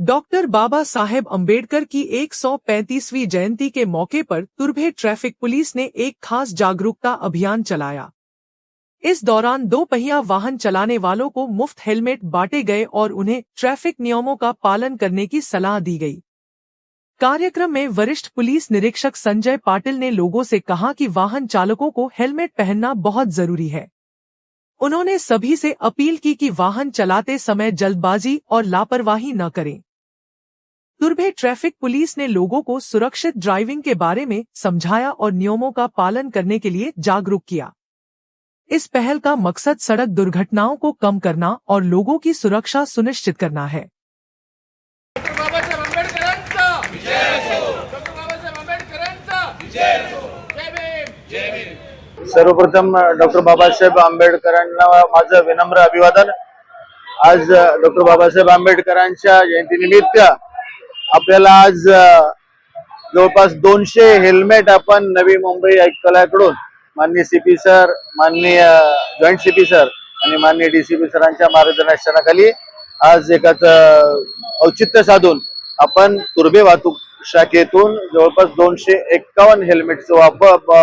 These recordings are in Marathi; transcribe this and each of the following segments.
डॉक्टर बाबा साहेब अम्बेडकर की 135वीं जयंती के मौके पर तुर्भे ट्रैफिक पुलिस ने एक खास जागरूकता अभियान चलाया। इस दौरान दो पहिया वाहन चलाने वालों को मुफ्त हेलमेट बांटे गए और उन्हें ट्रैफिक नियमों का पालन करने की सलाह दी गई। कार्यक्रम में वरिष्ठ पुलिस निरीक्षक संजय पाटिल ने लोगों से कहा कि वाहन चालकों को हेलमेट पहनना बहुत जरूरी है। उन्होंने सभी से अपील की कि वाहन चलाते समय जल्दबाजी और लापरवाही न करें। तुर्भे ट्रैफिक पुलिस ने लोगों को सुरक्षित ड्राइविंग के बारे में समझाया और नियमों का पालन करने के लिए जागरूक किया। इस पहल का मकसद सड़क दुर्घटनाओं को कम करना और लोगों की सुरक्षा सुनिश्चित करना है। सर्वप्रथम डॉक्टर बाबासाहेब आंबेडकरांना माझं विनम्र अभिवादन। आज डॉक्टर बाबासाहेब आंबेडकरांच्या जयंतीनिमित्त आपल्याला आज जवळपास 200 हेल्मेट आपण नवी मुंबई आयुक्तालयाकडून माननीय सीपी सर, माननीय जॉईंट सीपी सर आणि माननीय डीसीपी सरांच्या मार्गदर्शनाखाली आज एकाच औचित्य साधून आपण तुर्भे वाहतूक शाखेतून जवळपास 251 हेल्मेटचं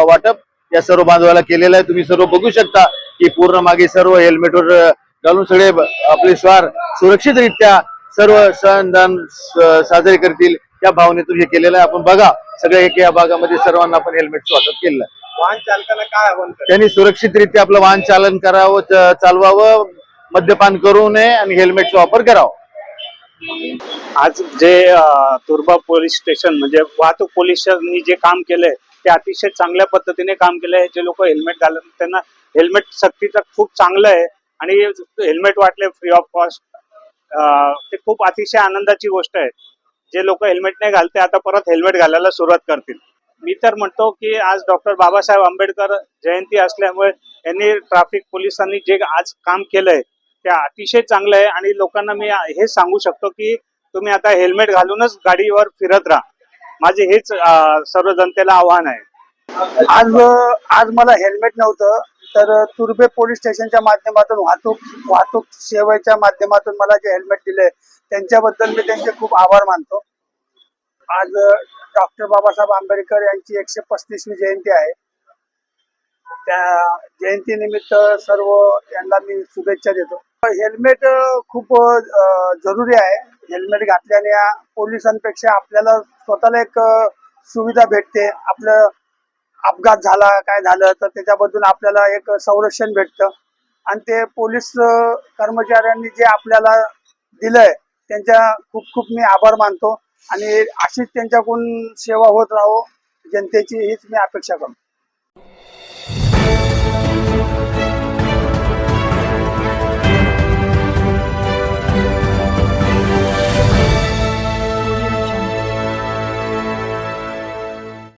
वाटप या सर्व बांधवाला केलेलं आहे। तुम्ही सर्व बघू शकता की पूर्ण मागे सर्व हेल्मेटवर घालून सगळे आपले स्वार सुरक्षितरित्या सर्व सण साजरे करतील या भावनेतून हे केलेलं आहे। आपण बघा सगळ्या या भागामध्ये सर्वांना आपण हेल्मेटचं वाटप केलेलं आहे। वाहन चालकांना काय आव्हान कराल? त्यांनी सुरक्षितरित्या आपलं वाहन चालन करावं, चालवावं, मद्यपान करू नये आणि हेल्मेटचा वापर करावा। आज जे तुर्भा पोलीस स्टेशन म्हणजे वाहतूक पोलिसांनी जे काम केलंय ते अतिशय चांगल्या पद्धतीने काम केलंय। जे लोक हेल्मेट घालत त्यांना हेल्मेट सक्तीचं खूप चांगलं आहे आणि हेल्मेट वाटले फ्री ऑफ कॉस्ट, ते खूप अतिशय आनंदाची गोष्ट आहे। जे लोक हेल्मेट नाही घालते आता परत हेल्मेट घालायला सुरुवात करतील। मी तर म्हणतो की आज डॉक्टर बाबासाहेब आंबेडकर जयंती असल्यामुळे यांनी ट्रॅफिक पोलिसांनी जे आज काम केलंय ते अतिशय चांगलं आहे आणि लोकांना मी हे सांगू शकतो की तुम्ही आता हेल्मेट घालूनच गाडीवर फिरत राहा। माझे हेच सर्व जनतेला आव्हान आहे। आज मला हेल्मेट नव्हतं तर तुर्भे पोलीस स्टेशनच्या माध्यमातून वाहतूक सेवेच्या माध्यमातून मला जे हेल्मेट दिले त्यांच्याबद्दल मी त्यांचे खूप आभार मानतो। आज डॉक्टर बाबासाहेब आंबेडकर यांची 135वी जयंती आहे। त्या जयंतीनिमित्त सर्व यांना मी शुभेच्छा देतो। हेल्मेट खूप जरुरी आहे। हेल्मेट घातल्याने पोलिसांपेक्षा आपल्याला स्वतःला एक सुविधा भेटते। आपलं अपघात झाला काय झालं तर त्याच्याबद्दल आपल्याला एक संरक्षण भेटतं आणि ते पोलीस कर्मचाऱ्यांनी जे आपल्याला दिलंय त्यांच्या खूप खूप मी आभार मानतो आणि अशीच त्यांच्याकडून सेवा होत राहो जनतेची हीच मी अपेक्षा करतो।